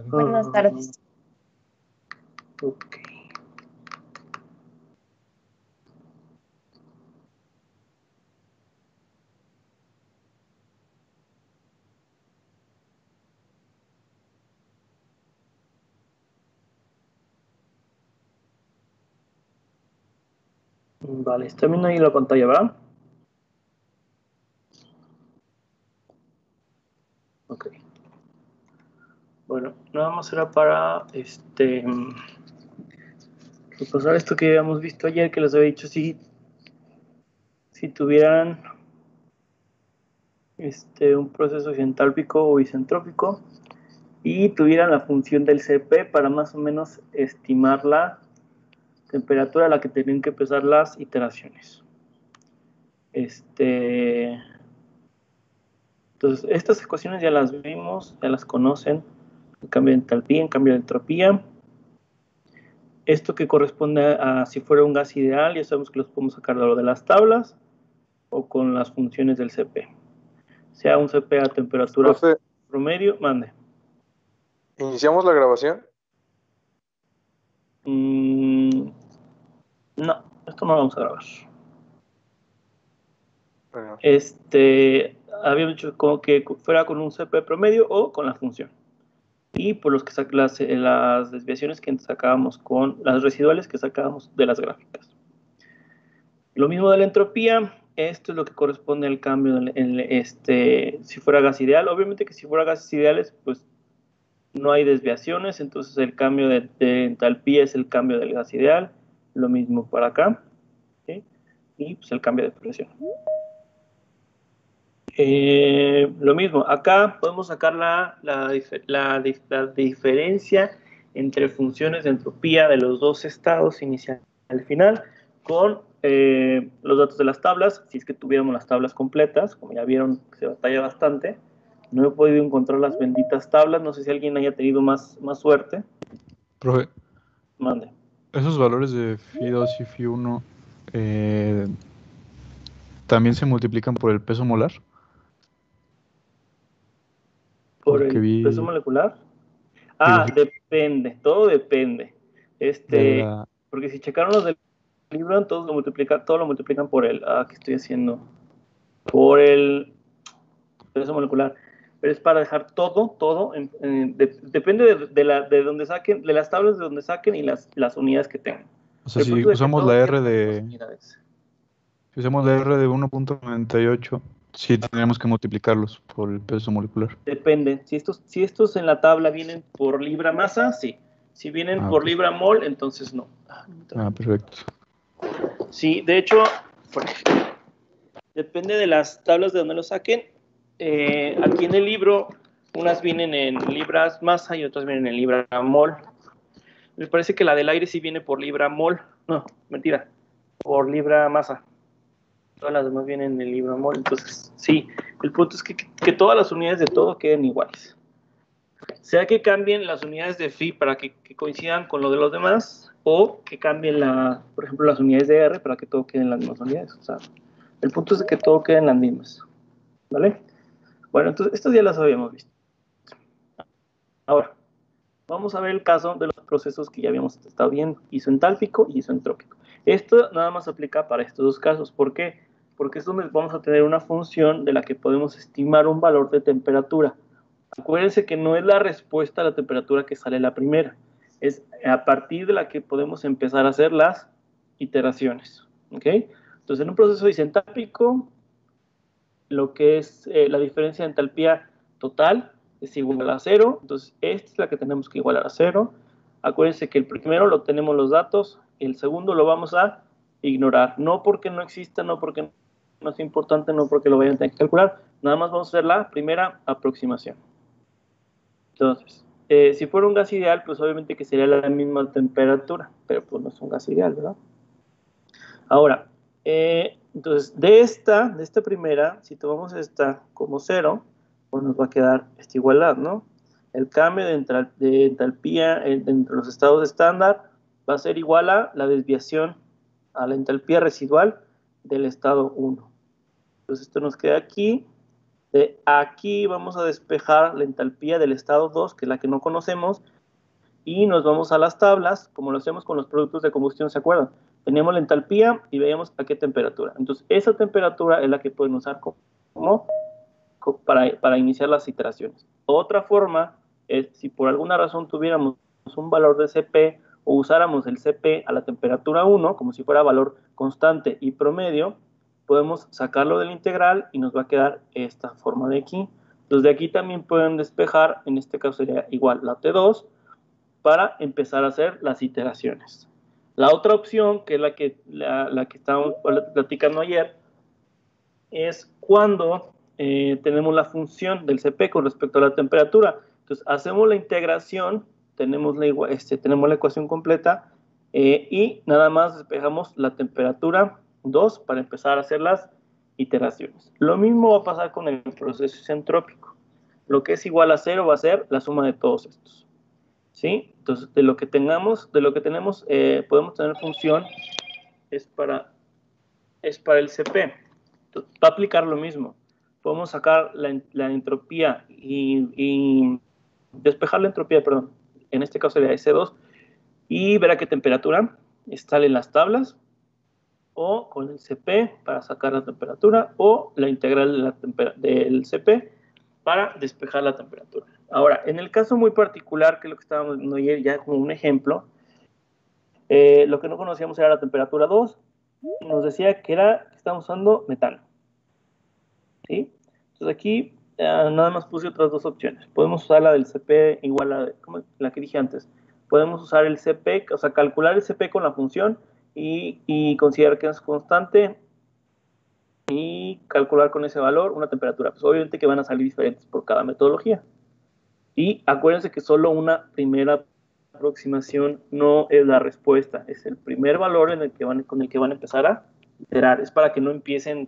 Buenas tardes. Ok. Vale, está viendo ahí la pantalla, ¿verdad? Ok. Bueno, nada más era para repasar esto que habíamos visto ayer, que les había dicho si tuvieran un proceso isentálpico o isentrópico y tuvieran la función del CP para más o menos estimar la temperatura a la que tenían que pesar las iteraciones. Entonces, estas ecuaciones ya las vimos, ya las conocen. El cambio de entalpía, en cambio de entropía. Esto que corresponde a si fuera un gas ideal, ya sabemos que los podemos sacar de lo de las tablas o con las funciones del CP. Sea un CP a temperatura Profe, promedio, mande. ¿iniciamos la grabación? No, esto no lo vamos a grabar. Bueno, Habíamos dicho como que fuera con un CP promedio o con la función. Y por los que las desviaciones que sacábamos con las residuales que sacábamos de las gráficas. Lo mismo de la entropía, esto es lo que corresponde al cambio si fuera gas ideal. Obviamente que si fuera gases ideales, pues no hay desviaciones, entonces el cambio de entalpía es el cambio del gas ideal. Lo mismo para acá, ¿sí? Y pues el cambio de presión. Lo mismo, acá podemos sacar la diferencia entre funciones de entropía de los dos estados inicial al final con los datos de las tablas, si es que tuviéramos las tablas completas, como ya vieron se batalla bastante. No he podido encontrar las benditas tablas, no sé si alguien haya tenido más suerte. Profe, Mande. esos valores de Phi2 y Phi1 también se multiplican por el peso molar. ¿Por el peso molecular? Depende, todo depende. Porque si checaron los del libro, todo lo multiplican por el, ¿qué estoy haciendo? Por el peso molecular. Pero es para dejar todo, depende de donde saquen, de las tablas de donde saquen y las unidades que tengan. O sea, si usamos la R de... Si usamos la R de 1.98, sí tendríamos que multiplicarlos por el peso molecular. Depende. Si estos en la tabla vienen por libra masa, sí. Si vienen por libra mol, entonces no. Perfecto. Sí, de hecho, depende de las tablas de donde lo saquen. Aquí en el libro, unas vienen en libras masa y otras vienen en libra mol. Me parece que la del aire sí viene por libra mol. No, mentira. Por libra masa. Todas las demás vienen en libra mol. Entonces, sí. El punto es que todas las unidades de todo queden iguales. Sea que cambien las unidades de phi para que coincidan con lo de los demás, o que cambien, por ejemplo, las unidades de R para que todo quede en las mismas unidades. O sea, el punto es de que todo quede en las mismas. ¿Vale? Bueno, entonces, estos ya las habíamos visto. Ahora, vamos a ver el caso de los procesos que ya habíamos estado viendo, isoentálpico y isoentrópico. Esto nada más aplica para estos dos casos. ¿Por qué? Porque es donde vamos a tener una función de la que podemos estimar un valor de temperatura. Acuérdense que no es la respuesta a la temperatura que sale la primera. Es a partir de la que podemos empezar a hacer las iteraciones. ¿Ok? Entonces, en un proceso isentálpico, lo que es la diferencia de entalpía total es igual a 0. Entonces, esta es la que tenemos que igualar a 0. Acuérdense que el primero lo tenemos los datos, el segundo lo vamos a ignorar. No porque no exista, no porque no es importante, no porque lo vayan a tener que calcular. Nada más vamos a hacer la primera aproximación. Entonces, si fuera un gas ideal, pues obviamente que sería la misma temperatura, pero pues no es un gas ideal, ¿verdad? Ahora, entonces, de esta primera, si tomamos esta como 0, pues nos va a quedar esta igualdad, ¿no? El cambio de entalpía entre los estados estándar va a ser igual a la desviación a la entalpía residual del estado 1. Entonces, esto nos queda aquí, Aquí vamos a despejar la entalpía del estado 2, que es la que no conocemos, y nos vamos a las tablas, como lo hacemos con los productos de combustión, ¿se acuerdan? Teníamos la entalpía y veíamos a qué temperatura. Entonces, esa temperatura es la que pueden usar como para iniciar las iteraciones. Otra forma es, si por alguna razón tuviéramos un valor de CP o usáramos el CP a la temperatura 1, como si fuera valor constante y promedio, podemos sacarlo del integral y nos va a quedar esta forma de aquí. Entonces, de aquí también pueden despejar, en este caso sería igual la T2, para empezar a hacer las iteraciones. La otra opción, que es la que estábamos platicando ayer, es cuando tenemos la función del CP con respecto a la temperatura. Entonces, hacemos la integración, tenemos la ecuación completa y nada más despejamos la temperatura 2 para empezar a hacer las iteraciones. Lo mismo va a pasar con el proceso isentrópico. Lo que es igual a 0 va a ser la suma de todos estos. ¿Sí? Entonces, de lo que tenemos, podemos tener función, es para el CP. Entonces, va a aplicar lo mismo. Podemos sacar la entropía y despejar la entropía, perdón. En este caso sería S2 y ver a qué temperatura sale en las tablas, o con el CP para sacar la temperatura, o la integral del CP para despejar la temperatura. Ahora, en el caso muy particular, que es lo que estábamos viendo ayer, ya como un ejemplo, lo que no conocíamos era la temperatura 2, y nos decía que estábamos usando metano. ¿Sí? Entonces aquí nada más puse otras dos opciones. Podemos usar la del CP igual a la que dije antes. Podemos usar el CP, o sea, calcular el CP con la función y considerar que es constante y calcular con ese valor una temperatura. Pues obviamente que van a salir diferentes por cada metodología. Y acuérdense que solo una primera aproximación no es la respuesta, es el primer valor con el que van a empezar a iterar. Es para que no empiecen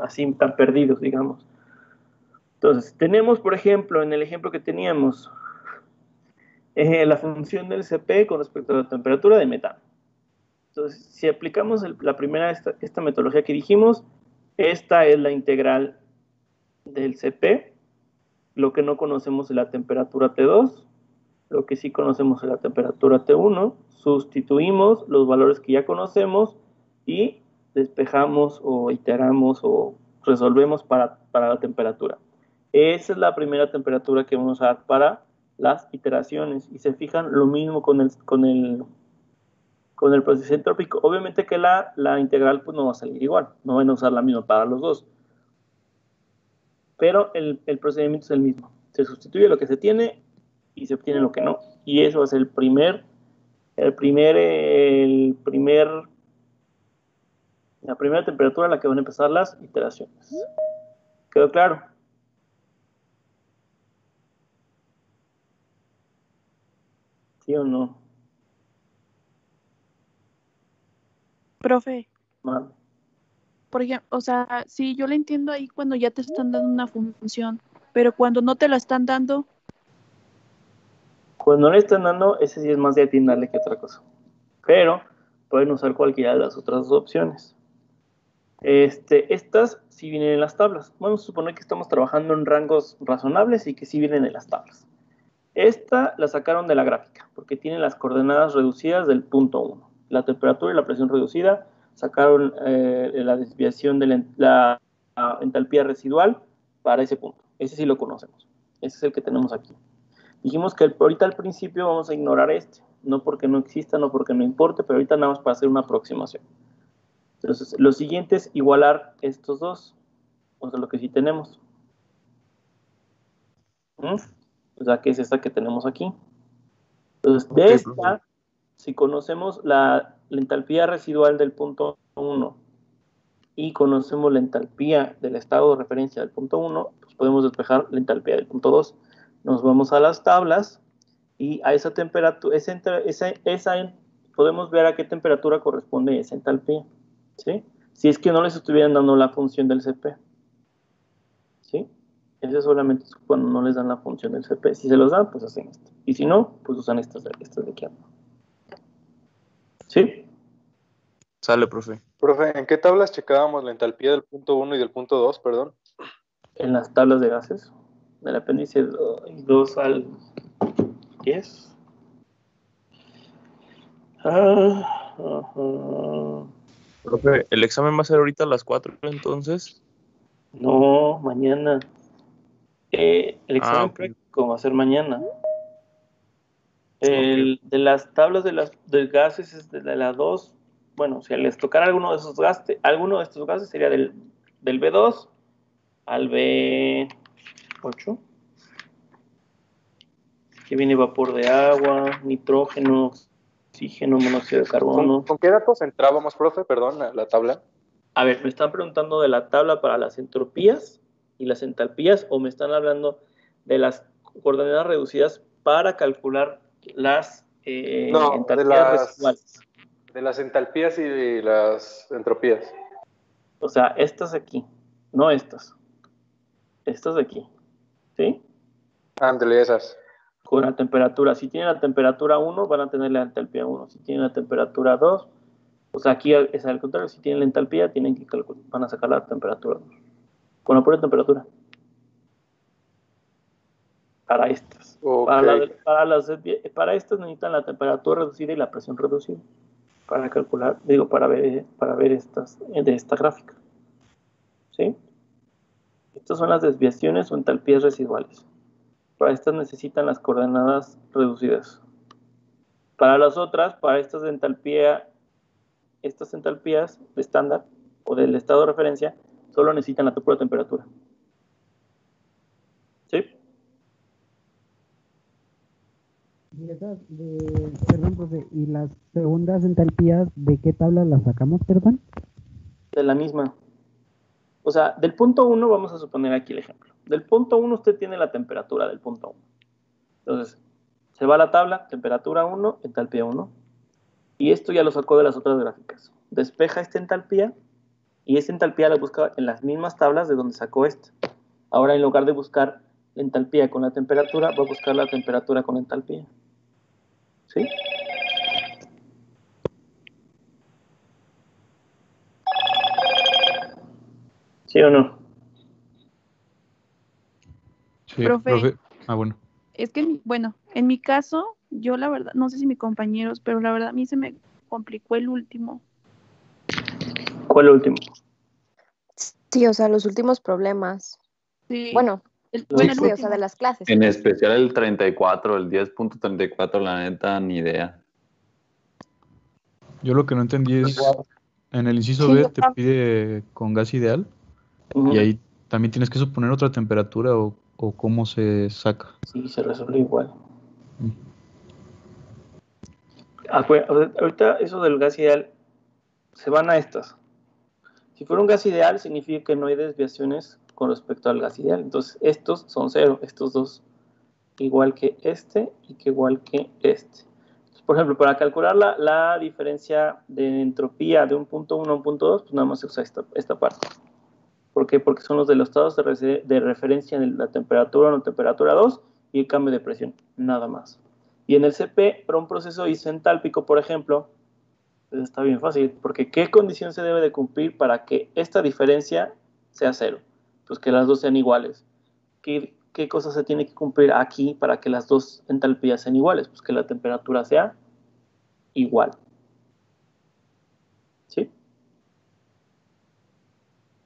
así tan perdidos, digamos. Entonces, tenemos, por ejemplo, en el ejemplo que teníamos, la función del CP con respecto a la temperatura de metano. Entonces, si aplicamos esta metodología que dijimos, esta es la integral del CP. Lo que no conocemos es la temperatura T2, lo que sí conocemos es la temperatura T1, sustituimos los valores que ya conocemos y despejamos o iteramos o resolvemos para la temperatura. Esa es la primera temperatura que vamos a dar para las iteraciones. Y se fijan lo mismo con el proceso entrópico. Obviamente que la integral pues no va a salir igual, no van a usar la misma para los dos. Pero el procedimiento es el mismo. Se sustituye lo que se tiene y se obtiene lo que no. Y eso va a ser la primera temperatura a la que van a empezar las iteraciones. ¿Quedó claro? ¿Sí o no? Profe, Mal. por ejemplo, o sea, sí, yo le entiendo ahí cuando ya te están dando una función, pero cuando no te la están dando, Cuando no le están dando, ese sí es más de atinarle que otra cosa. Pero pueden usar cualquiera de las otras dos opciones. Estas sí vienen en las tablas. Vamos a suponer que estamos trabajando en rangos razonables y que sí vienen en las tablas. Esta la sacaron de la gráfica, porque tiene las coordenadas reducidas del punto 1. La temperatura y la presión reducida sacaron la desviación de la entalpía residual para ese punto. Ese sí lo conocemos. Ese es el que tenemos aquí. Dijimos que ahorita al principio vamos a ignorar no porque no exista, no porque no importe, pero ahorita nada más para hacer una aproximación. Entonces, lo siguiente es igualar estos dos, o sea, lo que sí tenemos. O sea, que es esta que tenemos aquí. Entonces, de esta, si conocemos la entalpía residual del punto 1 y conocemos la entalpía del estado de referencia del punto 1, pues podemos despejar la entalpía del punto 2. Nos vamos a las tablas y a esa temperatura, podemos ver a qué temperatura corresponde esa entalpía, ¿sí? Si es que no les estuvieran dando la función del CP, ¿sí? Eso solamente es cuando no les dan la función del CP. Si se los dan, pues hacen esto. Y si no, pues usan estas de aquí abajo. ¿Sí? Sale, profe. Profe, ¿en qué tablas checábamos la entalpía del punto 1 y del punto 2, perdón? en las tablas de gases, del apéndice 2 al 10. Profe, ¿el examen va a ser ahorita a las 4 entonces? No, mañana. El examen Ok. práctico va a ser mañana. Ok. De las tablas de gases es de la 2. Bueno, si les tocara alguno de estos gases sería del B2 al B8. Que viene vapor de agua, nitrógeno, oxígeno, monóxido de carbono. ¿Con qué datos entrábamos, profe? Perdón, a la tabla. A ver, ¿me están preguntando de la tabla para las entropías y las entalpías o me están hablando de las coordenadas reducidas para calcular las No, entalpías residuales? de las entalpías y de las entropías. O sea, estas de aquí, no estas. Estas de aquí, ¿sí? Ándale, esas. Con la temperatura. Si tienen la temperatura 1, van a tener la entalpía 1. Si tienen la temperatura 2, o sea, aquí es al contrario. Si tienen la entalpía, tienen que van a sacar la temperatura 2. Con la pura temperatura. Para estas. Ok. Para estas necesitan la temperatura reducida y la presión reducida. Para calcular, para ver estas de esta gráfica. ¿Sí? Estas son las desviaciones o entalpías residuales. Para estas necesitan las coordenadas reducidas. Para las otras, para estas entalpías de estándar o del estado de referencia, solo necesitan la pura temperatura. ¿Sí? Perdón, profe, ¿y las segundas entalpías de qué tabla las sacamos, perdón? De la misma. O sea, del punto 1 vamos a suponer aquí el ejemplo. Del punto 1 usted tiene la temperatura del punto 1. Entonces, se va a la tabla, temperatura 1, entalpía 1. Y esto ya lo sacó de las otras gráficas. Despeja esta entalpía y esta entalpía la busca en las mismas tablas de donde sacó esta. Ahora, en lugar de buscar la entalpía con la temperatura, va a buscar la temperatura con la entalpía. ¿Sí? ¿Sí o no? Sí, Profe. profe. Ah, bueno. Es que, bueno, en mi caso, yo la verdad, no sé si mis compañeros, pero la verdad a mí se me complicó el último. ¿Cuál último? Sí, o sea, los últimos problemas. Sí. Bueno, el sí, último. o sea, de las clases. En especial el 34, el 10.34, la neta, ni idea. Yo lo que no entendí es, en el inciso Sí, B yo te pide con gas ideal y ahí también tienes que suponer otra temperatura o cómo se saca. Sí, se resuelve igual. Ahorita eso del gas ideal se van a estas. Si fuera un gas ideal, significa que no hay desviaciones con respecto al gas ideal. Entonces, estos son 0, estos dos, igual que este y que igual que este. Entonces, por ejemplo, para calcular la diferencia de entropía de un punto 1 a un punto 2, pues nada más se usa esta parte. ¿Por qué? Porque son los de los estados de referencia en la temperatura 1, temperatura 2 y el cambio de presión, nada más. Y en el CP, para un proceso isentálpico, por ejemplo, pues está bien fácil, porque ¿qué condición se debe de cumplir para que esta diferencia sea 0? Pues que las dos sean iguales. ¿Qué cosa se tiene que cumplir aquí para que las dos entalpías sean iguales? Pues que la temperatura sea igual. ¿Sí?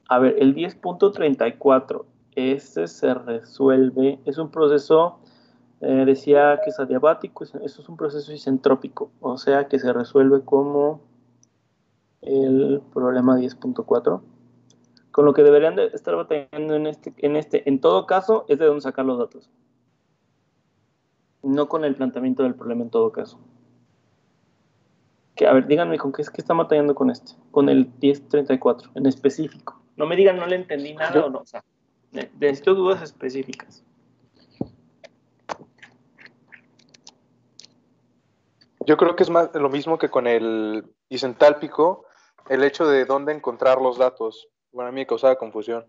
A ver, el 10.34, este se resuelve, es un proceso, decía que es adiabático, eso es un proceso isentrópico, o sea que se resuelve como el problema 10.4. Con lo que deberían de estar batallando en todo caso, es de dónde sacar los datos. No con el planteamiento del problema en todo caso. A ver, díganme con qué es que están batallando con este, con el 1034 en específico. No me digan, no le entendí nada o no. O sea, necesito dudas específicas. Yo creo que es más lo mismo que con el isentálpico, el hecho de dónde encontrar los datos. Bueno, a mí me causaba confusión.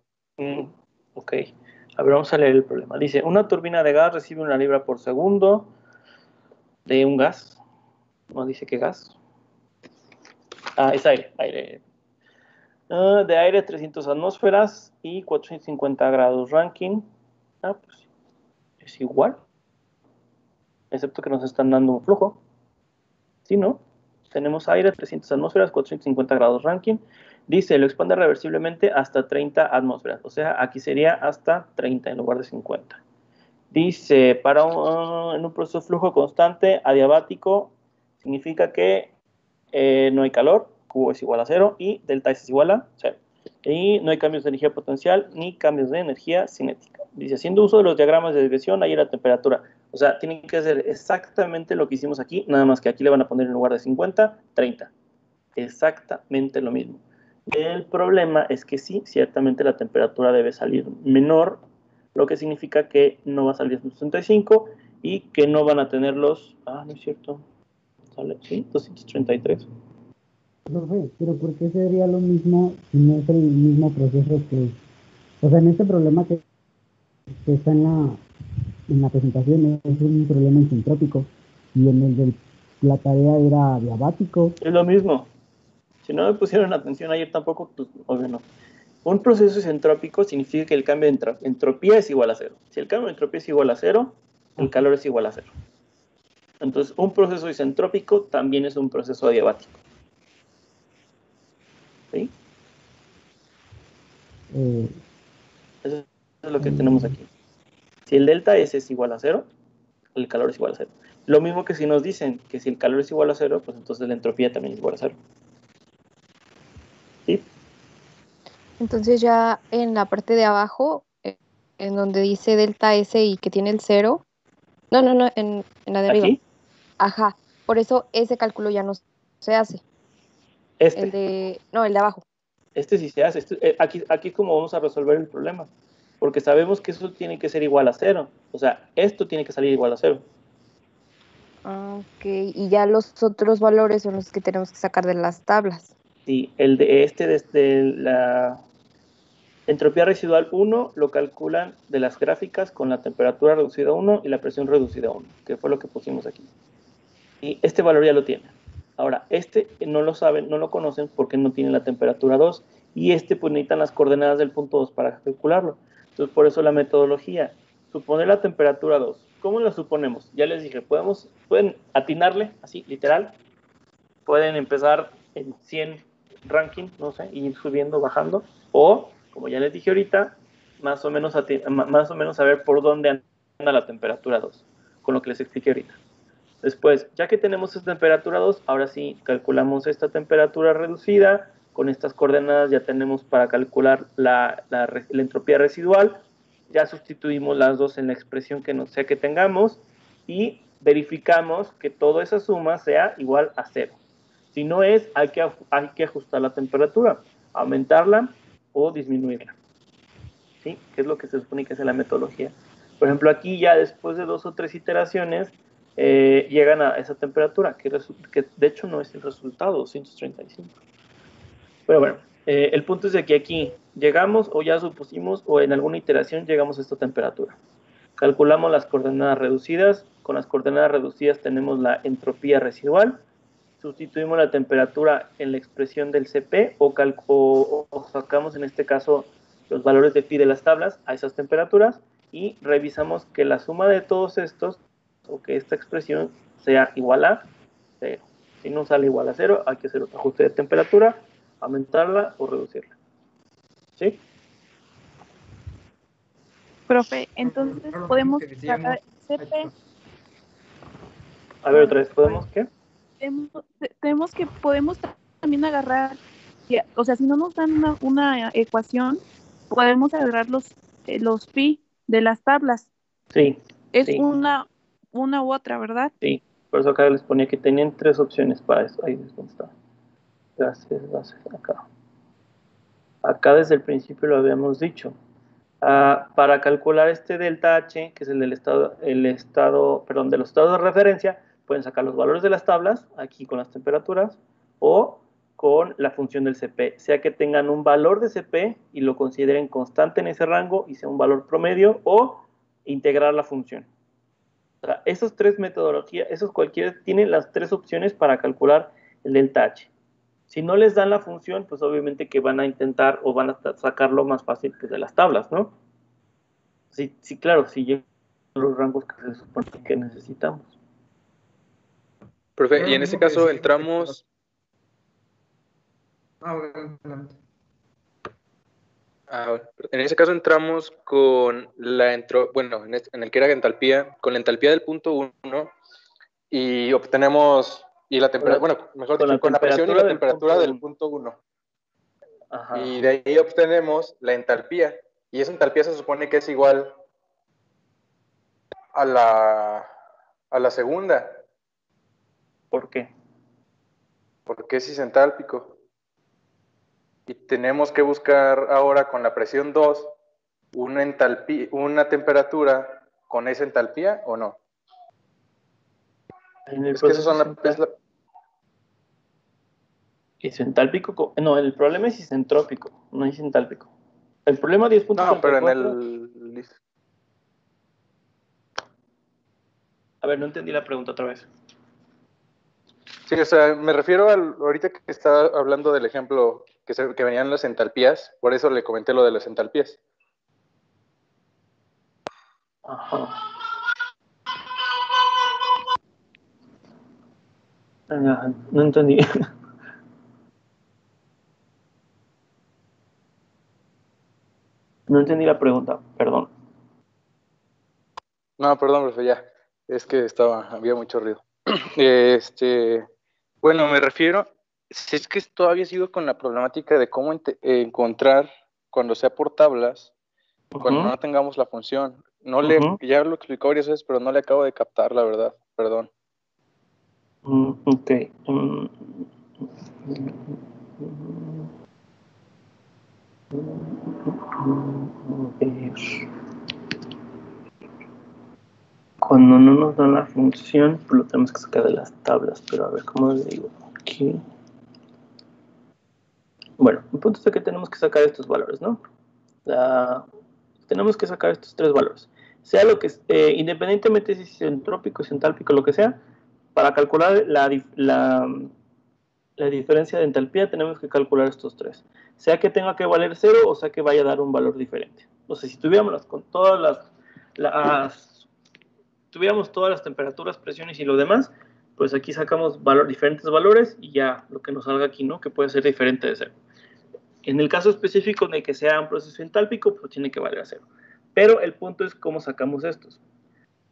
Ok. A ver, vamos a leer el problema. Dice, una turbina de gas recibe 1 libra por segundo de un gas. No dice qué gas. Ah, es aire. De aire 300 atmósferas y 450 grados Rankine. Pues es igual. Excepto que nos están dando un flujo. ¿Sí, no? Tenemos aire 300 atmósferas, 450 grados Rankine. Dice, lo expande reversiblemente hasta 30 atmósferas. O sea, aquí sería hasta 30 en lugar de 50. Dice, en un proceso de flujo constante adiabático, significa que no hay calor, Q es igual a 0 y delta S es igual a 0. Y no hay cambios de energía potencial ni cambios de energía cinética. Dice, haciendo uso de los diagramas de desviación, ahí la temperatura. O sea, tienen que hacer exactamente lo que hicimos aquí, nada más que aquí le van a poner en lugar de 50, 30. Exactamente lo mismo. El problema es que sí, ciertamente la temperatura debe salir menor, lo que significa que no va a salir 235 y que no van a tener los... no es cierto. ¿Sale? Sí, 233. Profe, pero ¿por qué sería lo mismo si no es el mismo proceso que... O sea, en este problema que está en la presentación es un problema isentrópico y en el de la tarea era adiabático. Es lo mismo. Si no me pusieron atención ayer tampoco, pues obvio no. Un proceso isentrópico significa que el cambio de entropía es igual a 0. Si el cambio de entropía es igual a 0, el calor es igual a 0. Entonces, un proceso isentrópico también es un proceso adiabático. ¿Sí? Eso es lo que tenemos aquí. Si el delta S es igual a 0, el calor es igual a 0. Lo mismo que si nos dicen que si el calor es igual a 0, pues entonces la entropía también es igual a 0. ¿Sí? Entonces ya en la parte de abajo, en donde dice delta S y que tiene el 0, no, en la de arriba. ¿Aquí? Ajá, por eso ese cálculo ya no se hace. El de abajo. Este sí se hace. Aquí es como vamos a resolver el problema. Porque sabemos que eso tiene que ser igual a 0. O sea, esto tiene que salir igual a 0. Ok, y ya los otros valores son los que tenemos que sacar de las tablas. Sí, el de desde la entropía residual 1 lo calculan de las gráficas con la temperatura reducida a 1 y la presión reducida a 1, que fue lo que pusimos aquí. Y este valor ya lo tiene. Ahora, este no lo saben, no lo conocen porque no tiene la temperatura 2 y pues necesitan las coordenadas del punto 2 para calcularlo. Entonces, por eso la metodología, suponer la temperatura 2. ¿Cómo la suponemos? Ya les dije, pueden atinarle, así, literal. Pueden empezar en 100 ranking, no sé, y ir subiendo, bajando. O, como ya les dije ahorita, más o menos saber por dónde anda la temperatura 2, con lo que les expliqué ahorita. Después, ya que tenemos esta temperatura 2, ahora sí calculamos esta temperatura reducida. Con estas coordenadas ya tenemos para calcular la entropía residual. Ya sustituimos las dos en la expresión que sea que tengamos y verificamos que toda esa suma sea igual a 0. Si no es, hay que ajustar la temperatura, aumentarla o disminuirla. ¿Sí? Que es lo que se supone que es la metodología. Por ejemplo, aquí ya después de 2 o 3 iteraciones, llegan a esa temperatura, que de hecho no es el resultado, 235. Pero bueno, el punto es de que aquí llegamos o ya supusimos o en alguna iteración llegamos a esta temperatura. Calculamos las coordenadas reducidas. Con las coordenadas reducidas tenemos la entropía residual. Sustituimos la temperatura en la expresión del CP o sacamos en este caso los valores de phi de las tablas a esas temperaturas y revisamos que la suma de todos estos o que esta expresión sea igual a 0. Si no sale igual a 0, hay que hacer otro ajuste de temperatura, aumentarla o reducirla. ¿Sí? Profe, entonces podemos sacar CP. A ver, otra vez, ¿podemos qué? Podemos también agarrar, o sea, si no nos dan una ecuación, podemos agarrar los phi de las tablas. Sí. Es sí. una u otra, ¿verdad? Sí, por eso acá les ponía que tenían 3 opciones para eso. Ahí es donde está. Gracias, acá. Acá desde el principio lo habíamos dicho. Para calcular este delta H, que es el de los estados de referencia, pueden sacar los valores de las tablas, aquí con las temperaturas, o con la función del CP, sea que tengan un valor de CP y lo consideren constante en ese rango y sea un valor promedio, o integrar la función. O sea, esas 3 metodologías, cualquiera tiene las 3 opciones para calcular el delta H. Si no les dan la función, pues obviamente que van a intentar o van a sacarlo más fácil pues, de las tablas, ¿no? Sí, sí, claro, si llegan los rangos que se supone que necesitamos. Profe, y en este caso entramos... Adelante. En ese caso entramos con en el que era entalpía, con la entalpía del punto 1 y obtenemos, y la temperatura, bueno, mejor dicho, con la presión y la temperatura del punto 1. Ajá. Y de ahí obtenemos la entalpía, y esa entalpía se supone que es igual a la segunda. ¿Por qué? Porque es isentálpico. Y tenemos que buscar ahora con la presión 2 una temperatura con esa entalpía o no. Es que esas son isentálpico, no, el problema es isentrópico, no es isentálpico. El problema 10.34. No, pero en el... A ver, no entendí la pregunta otra vez. Sí, o sea, me refiero ahorita que estaba hablando del ejemplo que venían las entalpías, por eso le comenté lo de las entalpías. Ajá. No entendí. No entendí la pregunta, perdón. No, perdón, profe, ya. Es que había mucho ruido. Bueno, me refiero, si es que todavía sigo con la problemática de cómo encontrar cuando sea por tablas, cuando no tengamos la función. Ya lo explicó varias veces, pero no le acabo de captar, la verdad. Perdón. Ok. Cuando no nos dan la función, pues lo tenemos que sacar de las tablas, pero a ver, ¿cómo le digo? Aquí. Bueno, el punto es que tenemos que sacar estos valores, ¿no? Tenemos que sacar estos tres valores. Sea lo que independientemente si es entrópico, isentálpico, lo que sea, para calcular la diferencia de entalpía tenemos que calcular estos tres. Sea que tenga que valer 0 o sea que vaya a dar un valor diferente. O sea, si tuviéramos con todas tuviéramos todas las temperaturas, presiones y lo demás, pues aquí sacamos diferentes valores y ya lo que nos salga aquí, ¿no? Que puede ser diferente de 0. En el caso específico de que sea un proceso entálpico, pues tiene que valer a 0. Pero el punto es cómo sacamos estos.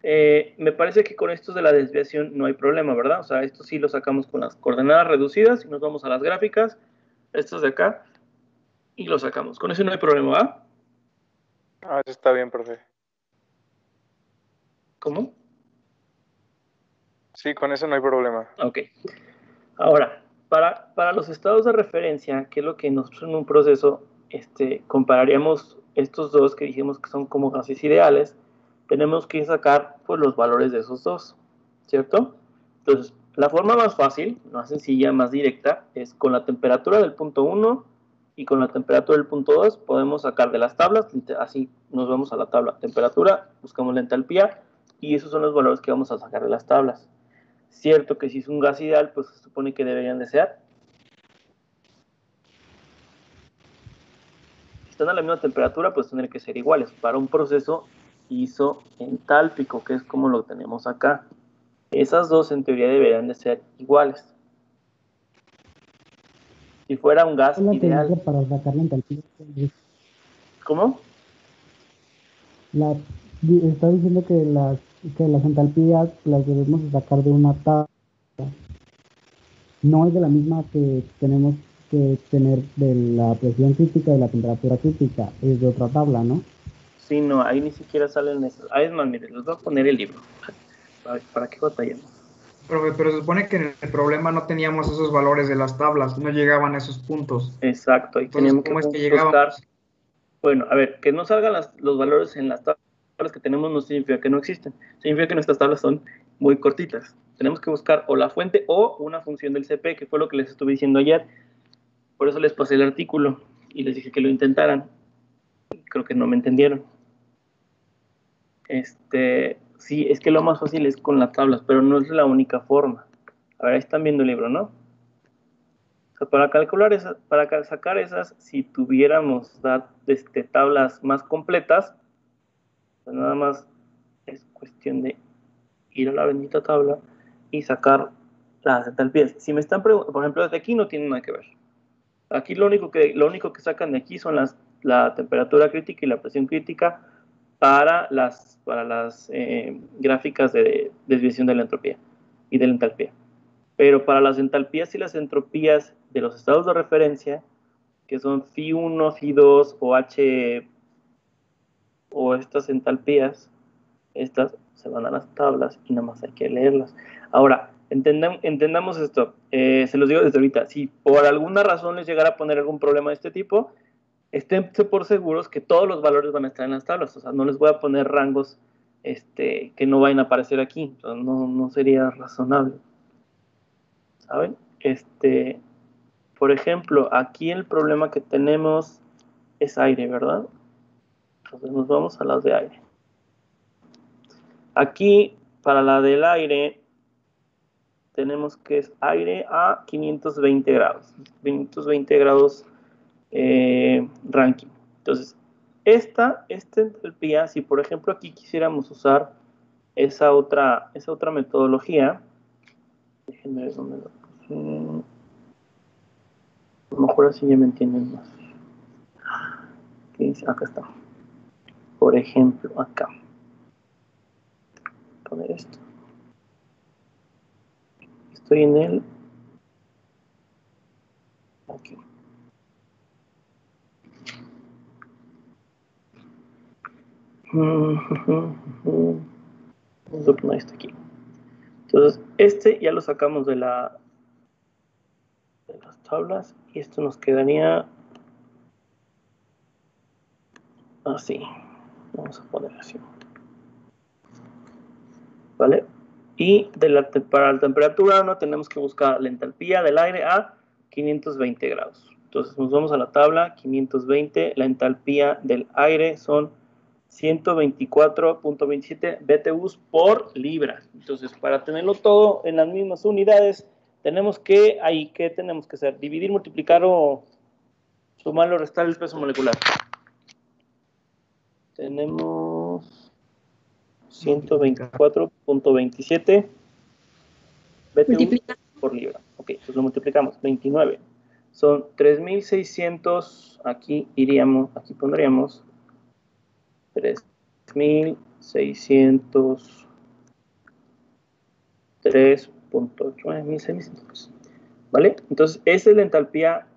Me parece que con estos de la desviación no hay problema, ¿verdad? O sea, estos sí los sacamos con las coordenadas reducidas y nos vamos a las gráficas, estos de acá, y los sacamos. Con eso no hay problema, ¿va? Eso está bien, profe. ¿Cómo? Sí, con eso no hay problema. Ok. Ahora, para los estados de referencia, que es lo que nosotros en un proceso compararíamos estos dos que dijimos que son como gases ideales, tenemos que sacar pues, los valores de esos dos, ¿cierto? Entonces, la forma más fácil, más sencilla, más directa, es con la temperatura del punto 1 y con la temperatura del punto 2 podemos sacar de las tablas, así nos vamos a la tabla temperatura, buscamos la entalpía y esos son los valores que vamos a sacar de las tablas. Cierto que si es un gas ideal, pues se supone que deberían de ser. Si están a la misma temperatura, pues tendrían que ser iguales para un proceso isoentálpico, que es como lo tenemos acá. Esas dos en teoría deberían de ser iguales. Si fuera un gas ideal. Para sacar la entalpía. ¿Cómo? Está diciendo que las entalpías las debemos sacar de una tabla. No es de la misma que tenemos que tener de la presión crítica y la temperatura crítica. Es de otra tabla, ¿no? Sí, no, ahí ni siquiera salen esas. Es más, miren, les voy a poner el libro. ¿Para qué batallamos? Pero se supone que en el problema no teníamos esos valores de las tablas, no llegaban a esos puntos. Exacto, ahí Entonces, teníamos que buscar. Bueno, a ver, que no salgan los valores en las tablas que tenemos no significa que no existen. Significa que nuestras tablas son muy cortitas. Tenemos que buscar o la fuente o una función del CP, que fue lo que les estuve diciendo ayer. Por eso les pasé el artículo y les dije que lo intentaran. Creo que no me entendieron. Sí, es que lo más fácil es con las tablas, pero no es la única forma. A ver, ahí están viendo el libro, ¿no? O sea, para calcular esas, sacar esas, si tuviéramos tablas más completas, pues nada más es cuestión de ir a la bendita tabla y sacar las entalpías. Si me están preguntando, por ejemplo, desde aquí no tiene nada que ver. Aquí lo único que sacan de aquí son la temperatura crítica y la presión crítica para las gráficas de desviación de la entropía y de la entalpía. Pero para las entalpías y las entropías de los estados de referencia, que son phi1, phi2 o H, o estas entalpías, estas se van a las tablas y nada más hay que leerlas. Ahora, entendamos esto, se los digo desde ahorita, si por alguna razón les llegara a poner algún problema de este tipo, esténse por seguros que todos los valores van a estar en las tablas, o sea, no les voy a poner rangos que no vayan a aparecer aquí, o sea, no sería razonable. ¿Saben? Por ejemplo, aquí el problema que tenemos es aire, ¿verdad? Entonces nos vamos a las de aire. Aquí, para la del aire, tenemos que es aire a 520 grados. 520 grados Rankine. Entonces, esta entalpía, si por ejemplo aquí quisiéramos usar esa otra metodología, déjenme ver dónde lo puse. A lo mejor así ya me entienden más. ¿Qué dice? Acá está. Por ejemplo, acá. Voy a poner esto. Estoy en el... Aquí. No está aquí. Entonces, ya lo sacamos de las tablas y esto nos quedaría así. Vamos a poner así. ¿Vale? Y para la temperatura no tenemos que buscar la entalpía del aire a 520 grados. Entonces nos vamos a la tabla, 520, la entalpía del aire son 124.27 BTUs por libra. Entonces, para tenerlo todo en las mismas unidades, tenemos que hacer? Dividir, multiplicar o sumar o restar el peso molecular. Tenemos 124.27 BTU por libra. Ok, entonces lo multiplicamos. 29. Son 3.600. Aquí pondríamos 3.603.8. ¿Vale? Entonces, esa es la entalpía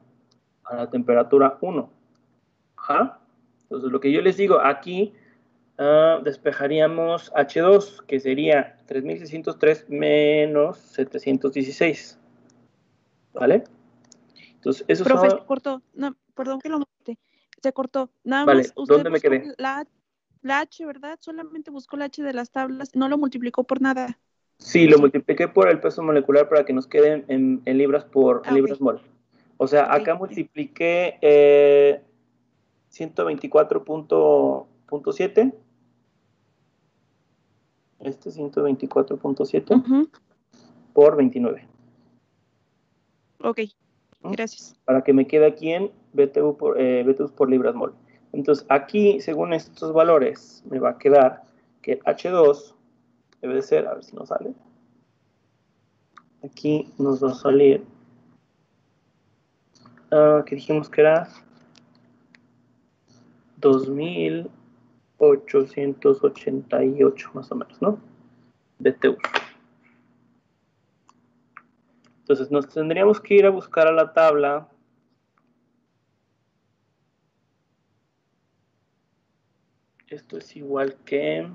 a la temperatura 1. Ajá. Entonces, lo que yo les digo aquí, despejaríamos H2, que sería 3.603 menos 716. ¿Vale? Entonces, eso Profe, son... se cortó. No, perdón que lo mate. Se cortó. Nada vale, más usted ¿dónde me quedé? La H, ¿verdad? Solamente buscó la H de las tablas, no lo multiplicó por nada. Sí, lo multipliqué por el peso molecular para que nos queden en libras por libras mol. O sea, acá multipliqué 124.7. 124.7 por 29. Ok, gracias. Para que me quede aquí en BTUs por libras mol. Entonces, aquí, según estos valores, me va a quedar que H2 debe de ser, a ver si nos sale. Aquí nos va a salir, que dijimos que era 2.888 más o menos, ¿no? BTU. Entonces nos tendríamos que ir a buscar a la tabla. Esto es igual que...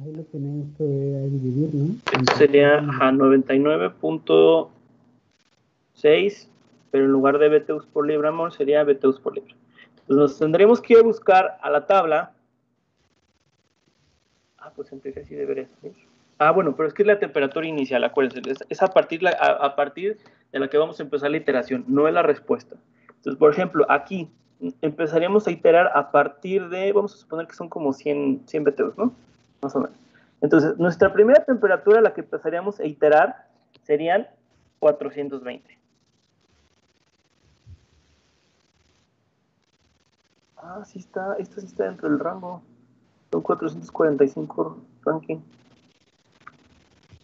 Ahí lo tenemos que dividir, ¿no? Esto sería 99.6, pero en lugar de BTUs por libra mol sería BTUs por libra. Entonces nos tendremos que ir a buscar a la tabla. Pues en teoría sí debería ser. Bueno, pero es que es la temperatura inicial, acuérdense. Es a partir de la que vamos a empezar la iteración, no es la respuesta. Entonces, por ejemplo, aquí empezaríamos a iterar a partir de, vamos a suponer que son como 100 BTUs, ¿no? Más o menos. Entonces, nuestra primera temperatura a la que empezaríamos a iterar serían 420. Ah, sí está, esta sí está dentro del rango. Son 445 ranking.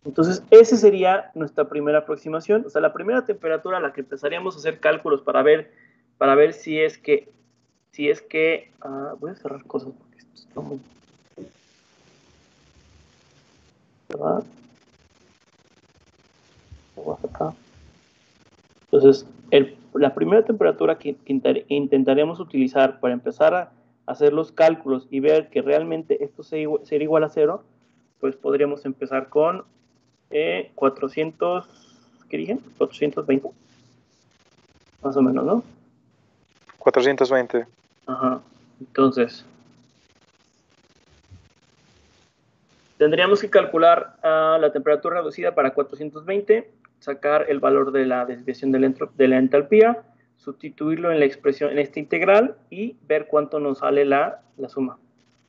Entonces, esa sería nuestra primera aproximación. O sea, la primera temperatura a la que empezaríamos a hacer cálculos para ver si es que, voy a cerrar cosas porque esto está muy, ¿verdad? Lo voy a sacar. Entonces, la primera temperatura que intentaríamos utilizar para empezar a hacer los cálculos y ver que realmente esto sería igual a 0, pues podríamos empezar con 400, ¿qué dije? 420, más o menos, ¿no? 420. Ajá. Entonces, tendríamos que calcular la temperatura reducida para 420, sacar el valor de la desviación de la entalpía, sustituirlo en la expresión, en esta integral, y ver cuánto nos sale la suma.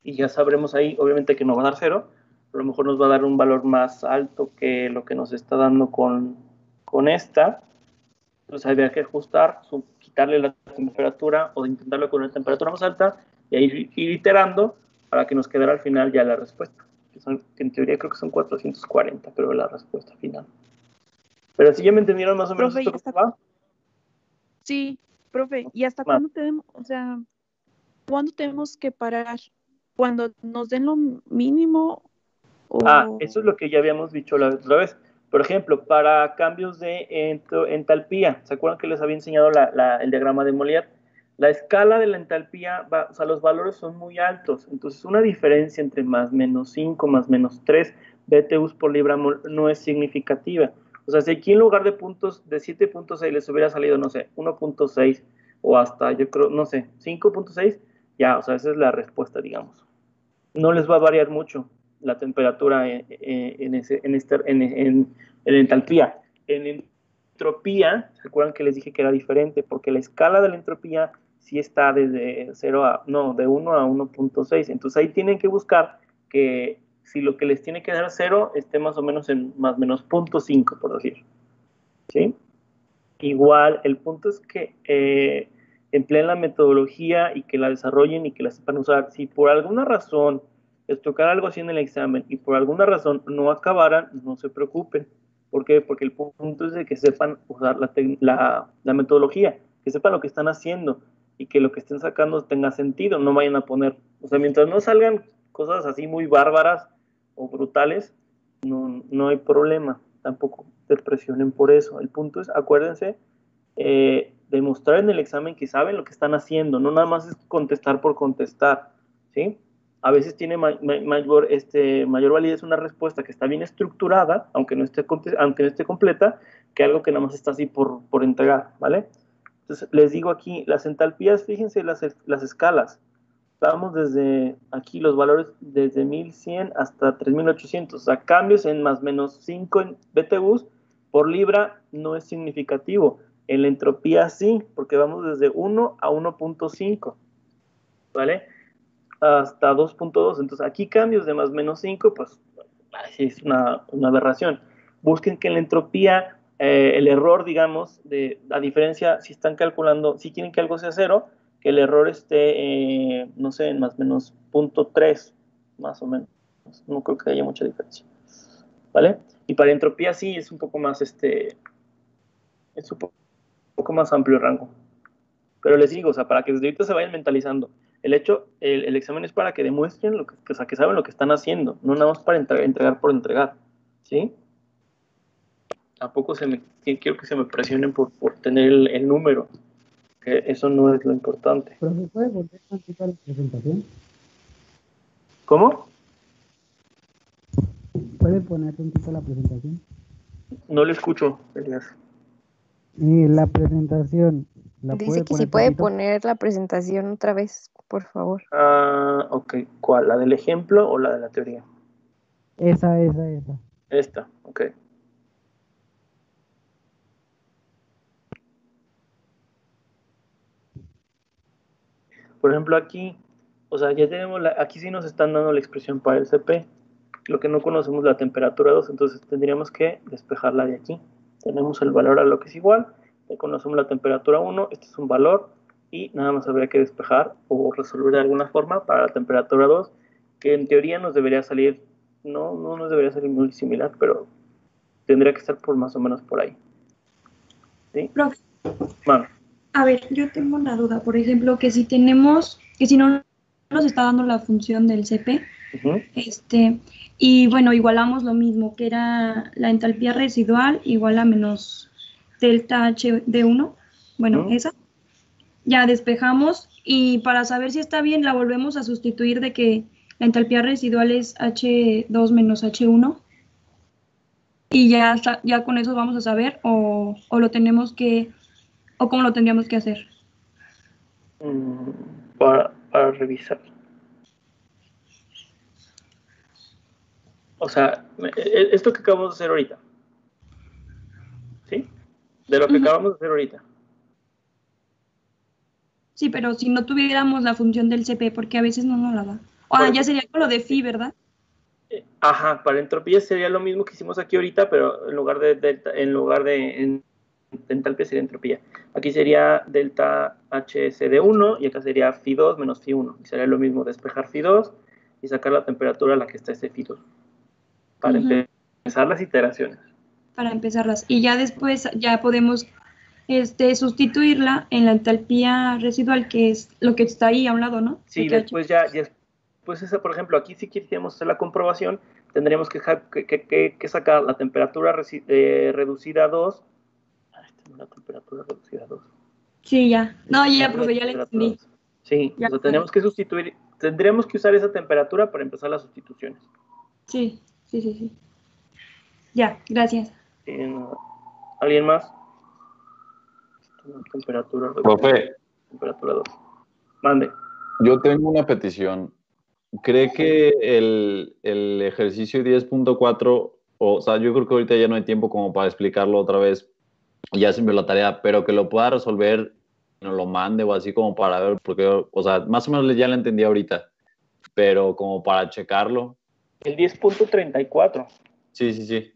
Y ya sabremos ahí, obviamente que no va a dar 0, a lo mejor nos va a dar un valor más alto que lo que nos está dando con esta. Entonces habría que ajustar, quitarle la temperatura o intentarlo con una temperatura más alta y ahí ir iterando para que nos quedara al final ya la respuesta. Que en teoría creo que son 440, pero la respuesta final. Pero si ya me entendieron más o menos Profe, esto, ¿cómo va? Sí, profe, ¿y hasta cuándo tenemos, o sea, cuándo tenemos que parar? ¿Cuando nos den lo mínimo o...? Eso es lo que ya habíamos dicho la otra vez. Por ejemplo, para cambios de entalpía, ¿se acuerdan que les había enseñado el diagrama de Molière? La escala de la entalpía, o sea, los valores son muy altos. Entonces, una diferencia entre más menos 5, más menos 3 BTUs por libra mol no es significativa. O sea, si aquí en lugar de puntos de 7.6 les hubiera salido, no sé, 1.6 o hasta, yo creo, no sé, 5.6, ya, o sea, esa es la respuesta, digamos. No les va a variar mucho la temperatura en entalpía. En entropía, ¿se acuerdan que les dije que era diferente? Porque la escala de la entropía sí está desde 0 a, no, de 1 a 1.6. Entonces ahí tienen que buscar que si lo que les tiene que dar 0 esté más o menos en más o menos 0.5, por decir. ¿Sí? Igual, el punto es que empleen la metodología y que la desarrollen y que la sepan usar. Si por alguna razón les tocara algo así en el examen y por alguna razón no acabaran, no se preocupen. ¿Por qué? Porque el punto es de que sepan usar la metodología, que sepan lo que están haciendo y que lo que estén sacando tenga sentido. No vayan a poner, o sea, mientras no salgan cosas así muy bárbaras o brutales, no hay problema. Tampoco se presionen por eso. El punto es, acuérdense, demostrar en el examen que saben lo que están haciendo, no nada más es contestar por contestar, ¿sí? A veces tiene mayor validez una respuesta que está bien estructurada, aunque no esté completa, que algo que nada más está así por entregar, ¿vale? Entonces, les digo aquí, las entalpías, fíjense las escalas. Vamos desde aquí los valores desde 1100 hasta 3800. O sea, cambios en más o menos 5 en BTUs por libra no es significativo. En la entropía sí, porque vamos desde 1 a 1.5, ¿vale? Hasta 2.2. Entonces aquí cambios de más o menos 5, pues es una aberración. Busquen que en la entropía el error, digamos, a diferencia, si están calculando, si quieren que algo sea 0, que el error esté, no sé, en más o menos 0.3, más o menos. No creo que haya mucha diferencia, ¿vale? Y para entropía sí es un poco más, es un poco más amplio el rango. Pero les digo, o sea, para que desde ahorita se vayan mentalizando. El examen es para que demuestren o sea, que saben lo que están haciendo, no nada más para entregar por entregar, ¿sí? Tampoco quiero que se me presionen por tener el número, que eso no es lo importante. ¿Pero se puede poner tantito la presentación? ¿Cómo? ¿Puede poner tantito la presentación? No le escucho, Elías. La presentación. Dice que si puede poner la presentación otra vez, por favor. Ok. ¿Cuál? ¿La del ejemplo o la de la teoría? Esa. Esta, ok. Por ejemplo, aquí, o sea, ya tenemos, aquí sí nos están dando la expresión para el CP. Lo que no conocemos la temperatura 2, entonces tendríamos que despejarla de aquí. Tenemos el valor a lo que es igual, conocemos la temperatura 1, este es un valor, y nada más habría que despejar o resolver de alguna forma para la temperatura 2, que en teoría nos debería salir, no nos debería salir muy similar, pero tendría que estar por más o menos por ahí. ¿Sí? Profe, Bueno. a ver, yo tengo una duda, por ejemplo, que si no nos está dando la función del CP, y bueno, igualamos lo mismo, que era la entalpía residual igual a menos delta H de 1, bueno, esa, ya despejamos, y para saber si está bien, la volvemos a sustituir de que la entalpía residual es H2 menos H1, y ya con eso vamos a saber, o lo tenemos que, o cómo lo tendríamos que hacer. Para revisar. O sea, esto que acabamos de hacer ahorita. ¿Sí? De lo que acabamos de hacer ahorita. Sí, pero si no tuviéramos la función del CP, porque a veces no nos la da. Ya sería con lo de phi, ¿verdad? Ajá, para entropía sería lo mismo que hicimos aquí ahorita, pero en lugar de entalpía sería entropía. Aquí sería delta HS de 1 y acá sería phi 2 menos phi 1. Y sería lo mismo despejar phi 2 y sacar la temperatura a la que está ese phi 2. Para empezar las iteraciones. Para empezarlas. Y ya después ya podemos sustituirla en la entalpía residual, que es lo que está ahí a un lado, ¿no? Sí, después pues esa, por ejemplo, aquí si quisiéramos hacer la comprobación, tendríamos que sacar la temperatura reducida a 2. La temperatura reducida a 2. Sí, ya. No, ya, profe, ya le entendí. Sí, ya, o sea, tendríamos que usar esa temperatura para empezar las sustituciones. Sí. Ya, gracias. ¿Alguien más? Temperatura reducida. Profe. Temperatura 2. Mande. Yo tengo una petición. ¿Cree que el ejercicio 10.4, o sea, yo creo que ahorita ya no hay tiempo como para explicarlo otra vez, ya se me dio la tarea, pero que lo pueda resolver, no lo mande o así como para ver, porque, o sea, más o menos ya lo entendí ahorita, pero como para checarlo. El 10.34. Sí.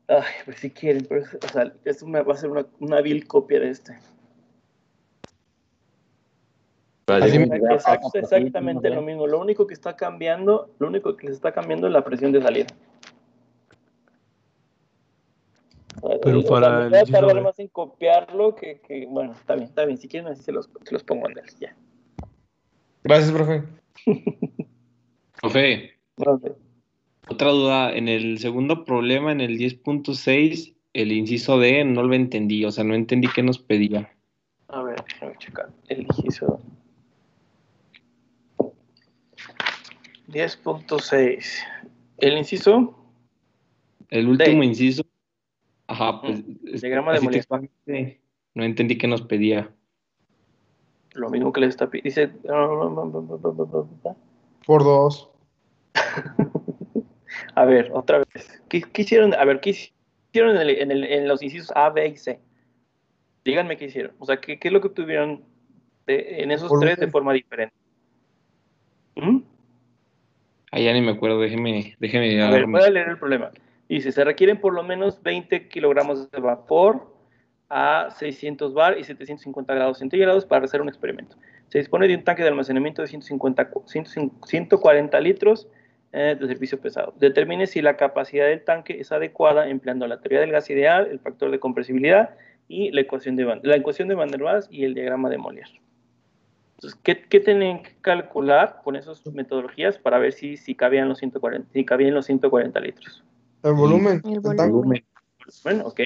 Ay, pues si quieren, pero o sea, esto va a ser una vil copia de este. Exactamente lo mismo. Lo único que les está cambiando es la presión de salida. Pero para voy a tardar más en copiarlo que bueno, está bien. Si quieren así se los pongo en él, ya. Gracias, profe. Profe. Otra duda, en el segundo problema, en el 10.6, el inciso D no lo entendí, o sea, no entendí qué nos pedía. A ver, déjame checar. El inciso 10.6. ¿El inciso? El último inciso. Ajá, pues. Diagrama de Mollier. No entendí qué nos pedía. Lo mismo que le está pidiendo. Dice. Por 2. A ver, otra vez. ¿Qué hicieron? A ver, ¿qué hicieron en los incisos A, B y C? Díganme qué hicieron. O sea, ¿qué es lo que obtuvieron en esos tres de forma diferente? Ya ni me acuerdo, déjeme a ver, voy a leer el problema. Dice, se requieren por lo menos 20 kilogramos de vapor a 600 bar y 750 grados centígrados para hacer un experimento. Se dispone de un tanque de almacenamiento de 140 litros de servicio pesado. Determine si la capacidad del tanque es adecuada empleando la teoría del gas ideal, el factor de compresibilidad y la ecuación de Van der Waals y el diagrama de Mollier. Entonces, ¿qué tienen que calcular con esas metodologías para ver si cabían los 140 litros? El volumen. El volumen. Bueno, ok.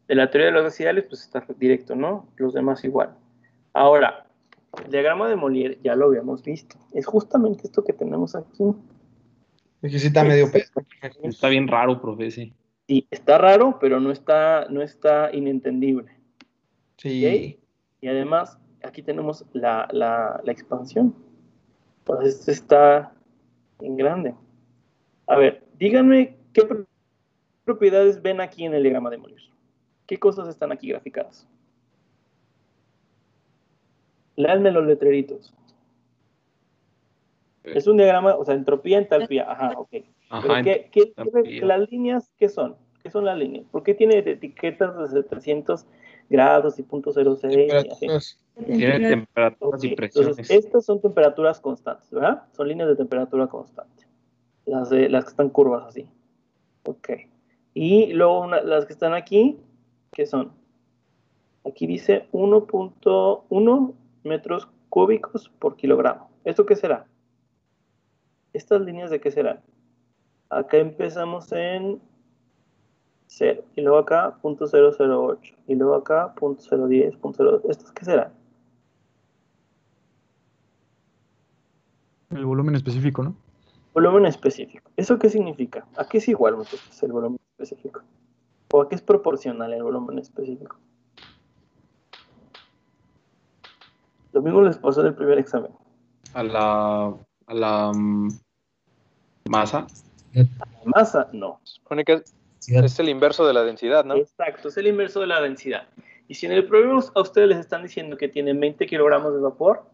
De la teoría de los gases ideales, pues está directo, ¿no? Los demás igual. Ahora, el diagrama de Mollier ya lo habíamos visto. Es justamente esto que tenemos aquí. Necesita medio peso. Está bien raro, profe, sí. Sí, está raro, pero no está inentendible. Sí. ¿Okay? Y además, aquí tenemos la expansión. Pues este está en grande. A ver, díganme qué propiedades ven aquí en el diagrama de Mollier. ¿Qué cosas están aquí graficadas? Léanme los letreritos. Es un diagrama, o sea, entropía, entalpía. Ajá, ok. Ajá, Pero las líneas, ¿qué son? ¿Qué son las líneas? ¿Por qué tiene etiquetas de 700 grados y .06 y así? Tiene temperaturas y presiones. Entonces, estas son temperaturas constantes, ¿verdad? Son líneas de temperatura constante. Las que están curvas así. Ok. Y luego las que están aquí, ¿qué son? Aquí dice 1.1 metros cúbicos por kilogramo. ¿Esto qué será? ¿Estas líneas de qué serán? Acá empezamos en 0, y luego acá .008, y luego acá .010, ¿estos qué serán? El volumen específico, ¿no? Volumen específico. ¿Eso qué significa? ¿A qué es igual, muchachos, el volumen específico? ¿O a qué es proporcional el volumen específico? Lo mismo les pasó en el primer examen. A la masa. Masa, no. Supone que es el inverso de la densidad, ¿no? Exacto, es el inverso de la densidad. Y si en el problema a ustedes les están diciendo que tienen 20 kilogramos de vapor,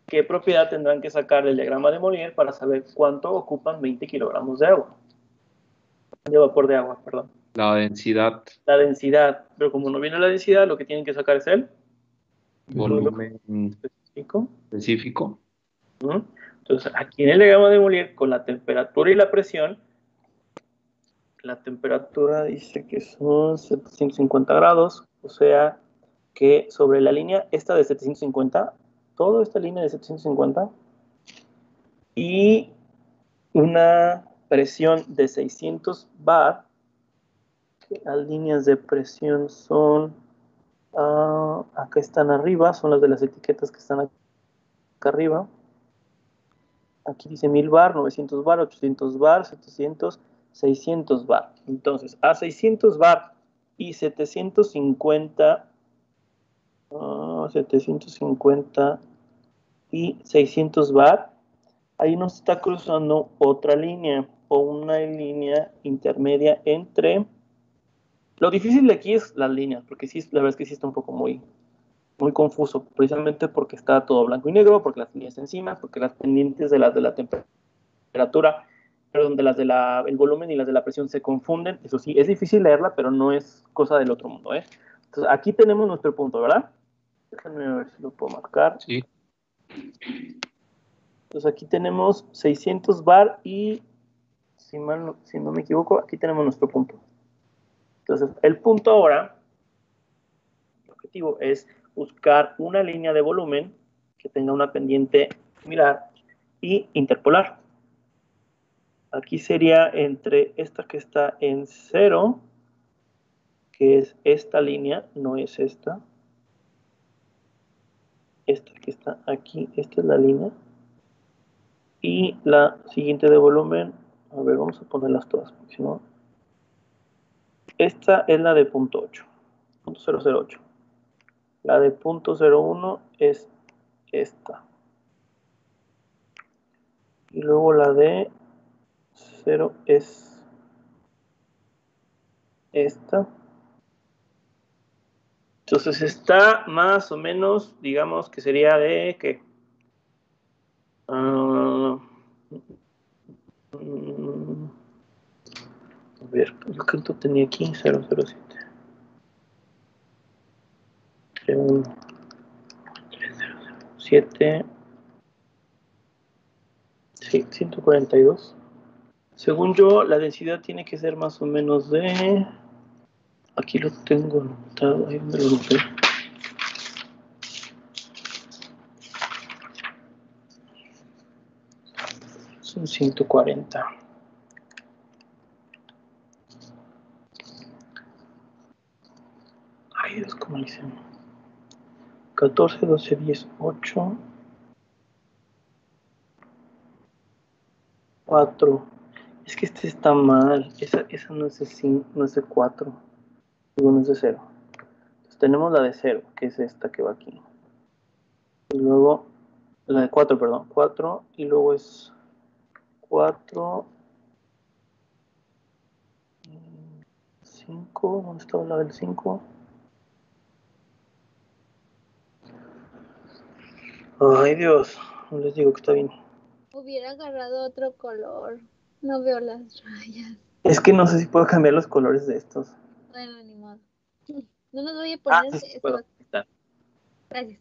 ¿qué propiedad tendrán que sacar del diagrama de Molière para saber cuánto ocupan 20 kilogramos de agua? De vapor de agua, perdón. La densidad. La densidad. Pero como no viene la densidad, lo que tienen que sacar es el volumen específico. Entonces, aquí en el diagrama de Molière, con la temperatura y la presión, la temperatura dice que son 750 grados, o sea que sobre la línea esta de 750, toda esta línea de 750, y una presión de 600 bar, que las líneas de presión son, acá están arriba, son las de las etiquetas que están acá arriba. Aquí dice 1000 bar, 900 bar, 800 bar, 700, 600 bar. Entonces, a 600 bar y 750, 750 y 600 bar, ahí nos está cruzando otra línea o una línea intermedia entre... Lo difícil de aquí es las líneas, porque sí, la verdad es que sí está un poco muy confuso, precisamente porque está todo blanco y negro, porque las líneas encima, porque las pendientes de las de la temperatura, perdón, de las de el volumen y las de la presión se confunden. Eso sí, es difícil leerla, pero no es cosa del otro mundo, ¿eh? Entonces, aquí tenemos nuestro punto, ¿verdad? Déjenme ver si lo puedo marcar. Sí. Entonces, aquí tenemos 600 bar y, si no me equivoco, aquí tenemos nuestro punto. Entonces, el punto ahora, el objetivo es buscar una línea de volumen que tenga una pendiente similar y interpolar. Aquí sería entre esta que está en 0, que es esta línea, no es esta. Esta que está aquí, esta es la línea. Y la siguiente de volumen, a ver, vamos a ponerlas todas, porque si no... Esta es la de .8, .008. La de .01 es esta. Y luego la de 0 es esta. Entonces está más o menos, digamos que sería de ¿qué? A ver, ¿cuánto tenía aquí? 007. 7. Sí, 142. Según yo, la densidad tiene que ser más o menos de... Aquí lo tengo anotado, ahí me lo noté. Son 140. Ay, Dios, ¿cómo le hicimos? 14, 12, 10, 8, 4. Es que este está mal. Esa no es de 5, no es de 4. Digo, no es de 0. Entonces tenemos la de 0, que es esta que va aquí. Y luego, la de 4, perdón. 4, y luego es 4, 5. ¿Dónde estaba la del 5? Ay, Dios. No les digo que está bien. Hubiera agarrado otro color. No veo las rayas. Es que no sé si puedo cambiar los colores de estos. Bueno, ni modo. No nos voy a poner Sí puedo. Está. Gracias.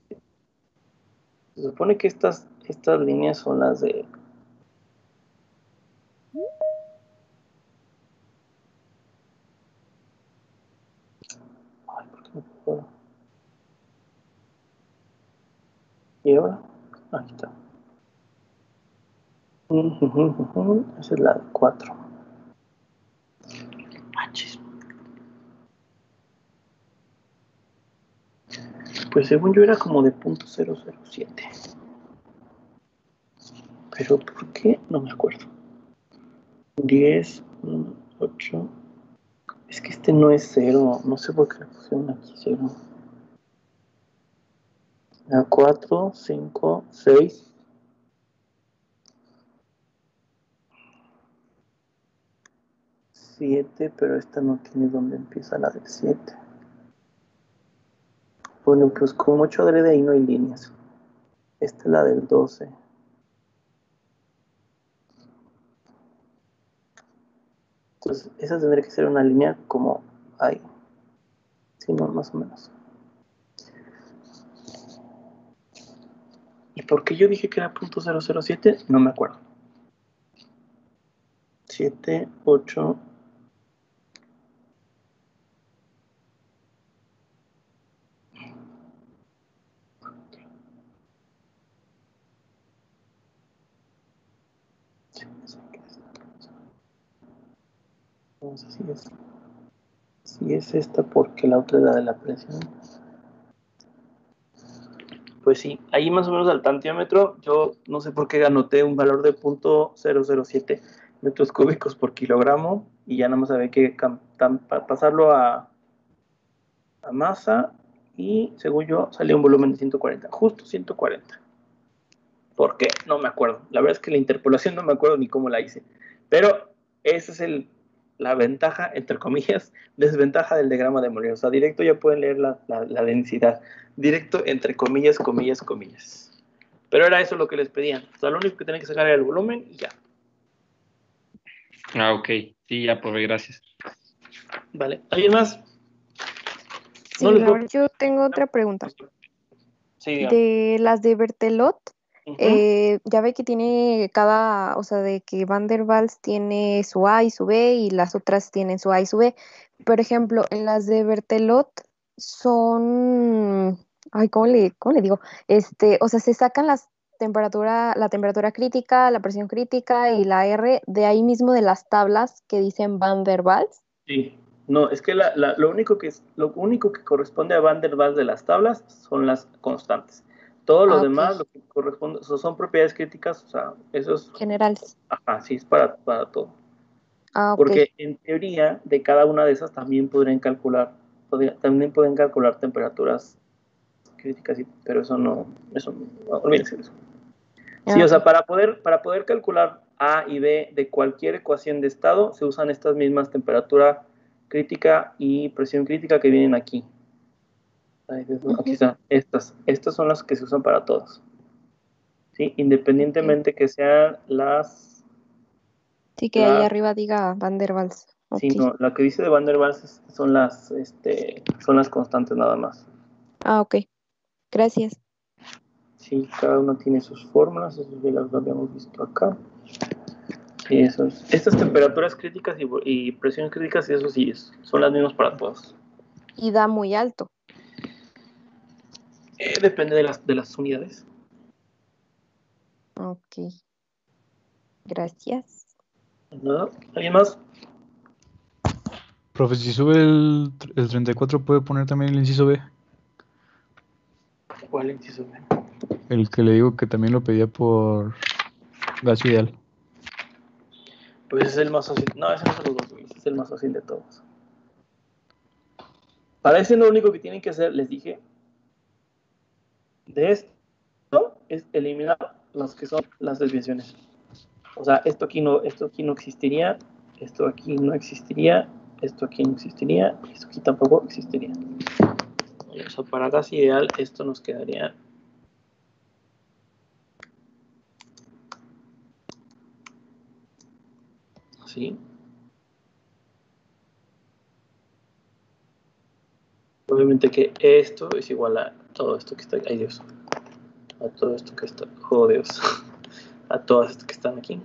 Se supone que estas líneas son las de... Ay, ¿por qué no puedo? ¿Y ahora? Aquí está. Esa es la 4. Manches. Pues según yo era como de .007. Pero ¿por qué? No me acuerdo. 10, 8. Es que este no es 0. No sé por qué le pusieron aquí 0. 4, 5, 6. 7, pero esta no tiene donde empieza la del 7. Bueno, pues con mucho adrede ahí no hay líneas. Esta es la del 12. Entonces, esa tendría que ser una línea como ahí. Sí, no, más o menos. ¿Y por qué yo dije que era .007? No me acuerdo. 7, 8. No sé si es esta porque la otra es la de la presión. Pues sí, ahí más o menos al tantiómetro, yo no sé por qué anoté un valor de .007 metros cúbicos por kilogramo y ya nada más había que pasarlo a masa y según yo salió un volumen de 140, justo 140. ¿Por qué? No me acuerdo. La verdad es que la interpolación no me acuerdo ni cómo la hice. Pero esa es la ventaja, entre comillas, desventaja del diagrama de Molière. O sea, directo ya pueden leer la densidad. Directo, entre comillas, comillas, comillas. Pero era eso lo que les pedían. O sea, lo único que tenían que sacar era el volumen y ya. Ah, ok. Sí, ya probé, gracias. Vale. ¿Alguien más? Sí, Laura, yo tengo otra pregunta. Sí, dígame. De las de Berthelot, ya ve que tiene o sea, de que Van der Waals tiene su A y su B y las otras tienen su A y su B. Por ejemplo, en las de Berthelot son, ay, ¿cómo le digo? O sea, se sacan la temperatura crítica, la presión crítica y la R de ahí mismo de las tablas que dicen Van der Waals. Sí. No, es que lo único que corresponde a Van der Waals de las tablas son las constantes. Todo lo demás, lo que corresponde, son propiedades críticas, o sea, eso es... Generales. Ajá, sí, es para todo. Ah, ok. Porque en teoría, de cada una de esas también pueden calcular temperaturas críticas, pero eso no, olvídense de eso. Sí, o sea, para poder calcular A y B de cualquier ecuación de estado, se usan estas mismas temperatura crítica y presión crítica que vienen aquí. Aquí están, estas son las que se usan para todas. ¿Sí? Independientemente que sean las... Sí, que ahí arriba diga Van der Waals. Sí, no, la que dice de Van der Waals son las constantes nada más. Ah, ok. Gracias. Sí, cada uno tiene sus fórmulas, eso ya lo habíamos visto acá. Y estas temperaturas críticas y presiones críticas, y eso sí, son las mismas para todos. Y da muy alto. Depende de las unidades. Ok. Gracias. ¿No? ¿Alguien más? Profe, si sube el 34, ¿puede poner también el inciso B? ¿Cuál inciso B? El que le digo que también lo pedía por gas ideal. Pues es el más fácil. No, ese no es el dos, es el más fácil de todos. Para ese lo único que tienen que hacer, les dije, de esto es eliminar las que son las desviaciones. O sea, esto aquí no existiría, esto aquí no existiría, esto aquí no existiría, y esto aquí tampoco existiría. O sea, para gas ideal esto nos quedaría así. obviamente que esto es igual a todo esto que está aquí. Ay, Dios. A todo esto que está. Oh, Dios. A todas estas que están aquí.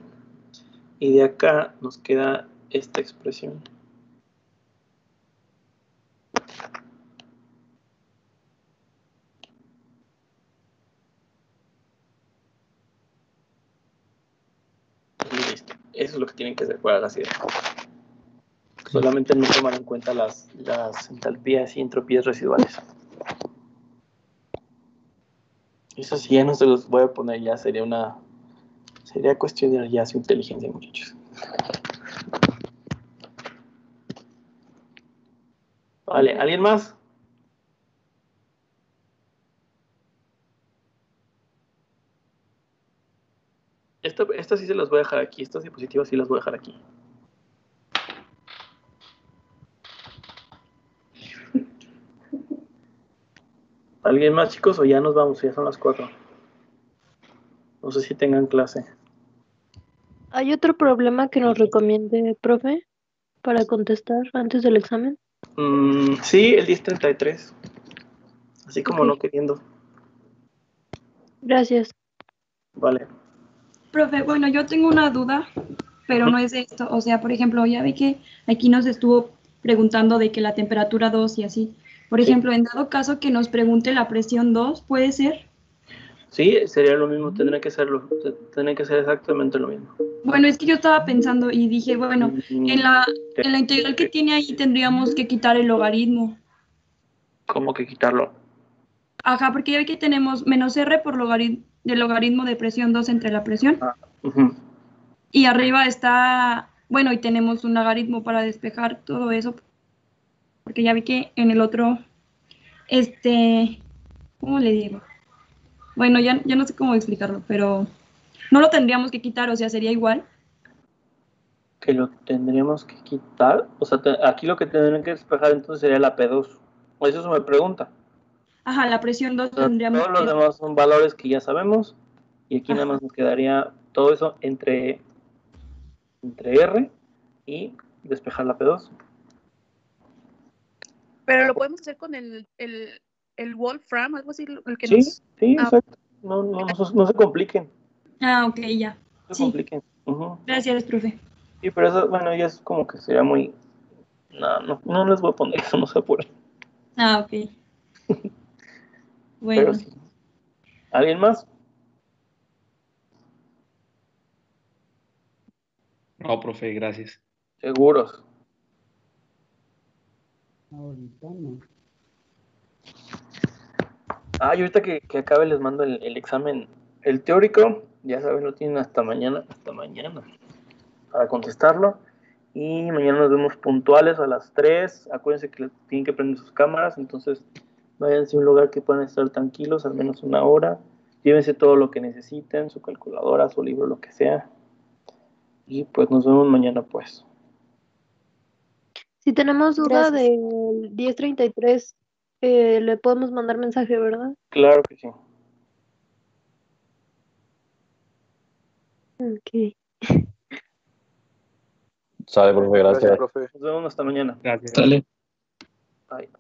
Y de acá nos queda esta expresión. Y listo. Eso es lo que tienen que hacer para la idea. Solamente no tomar en cuenta las entalpías y entropías residuales. Eso sí, ya no se los voy a poner, ya sería cuestionar ya su inteligencia, muchachos. Vale, ¿alguien más? Estas sí se las voy a dejar aquí, estas diapositivas sí las voy a dejar aquí. ¿Alguien más, chicos, o ya nos vamos? Ya son las 4. No sé si tengan clase. ¿Hay otro problema que nos recomiende, profe, para contestar antes del examen? Sí, el 1033. Así como no queriendo. Gracias. Vale. Profe, bueno, yo tengo una duda, pero no es esto. O sea, por ejemplo, ya ve que aquí nos estuvo preguntando de que la temperatura 2 y así. Por ejemplo, en dado caso que nos pregunte la presión 2, ¿puede ser? Sí, sería lo mismo, tendría que ser exactamente lo mismo. Bueno, es que yo estaba pensando y dije, bueno, en la integral que tiene ahí tendríamos que quitar el logaritmo. ¿Cómo que quitarlo? Ajá, porque ya ve que tenemos menos R por del logaritmo de presión 2 entre la presión. Y arriba está, bueno, y tenemos un logaritmo para despejar todo eso. Porque ya vi que en el otro, ¿cómo le digo? Bueno, ya no sé cómo explicarlo, pero no lo tendríamos que quitar, o sea, sería igual. Que lo tendríamos que quitar. O sea, aquí lo que tendrían que despejar entonces sería la P2. O eso me pregunta. Ajá, la presión 2 O sea, tendríamos todos los demás son valores que ya sabemos. Y aquí nada más nos quedaría todo eso entre R y despejar la P2. Pero lo podemos hacer con el Wolfram, algo así, el que Sí, nos... sí, exacto. No se compliquen. Ah, ok, ya. No se compliquen. Gracias, profe. Sí, pero eso, bueno, ya es como que sería muy... No les voy a poner eso, no se apuren. Ah, ok. Bueno. Pero sí. ¿Alguien más? No, profe, gracias. Seguros. Ahorita no. Y ahorita que acabe les mando el examen. El teórico, ya saben, lo tienen hasta mañana para contestarlo. Y mañana nos vemos puntuales a las 3. Acuérdense que tienen que prender sus cámaras, entonces váyanse a un lugar que puedan estar tranquilos, al menos una hora. Llévense todo lo que necesiten, su calculadora, su libro, lo que sea. Y pues nos vemos mañana, pues. Si tenemos duda del 1033, le podemos mandar mensaje, ¿verdad? Claro que sí. Ok. Sale, profe, gracias. Profe. Nos vemos hasta mañana. Gracias. Bye.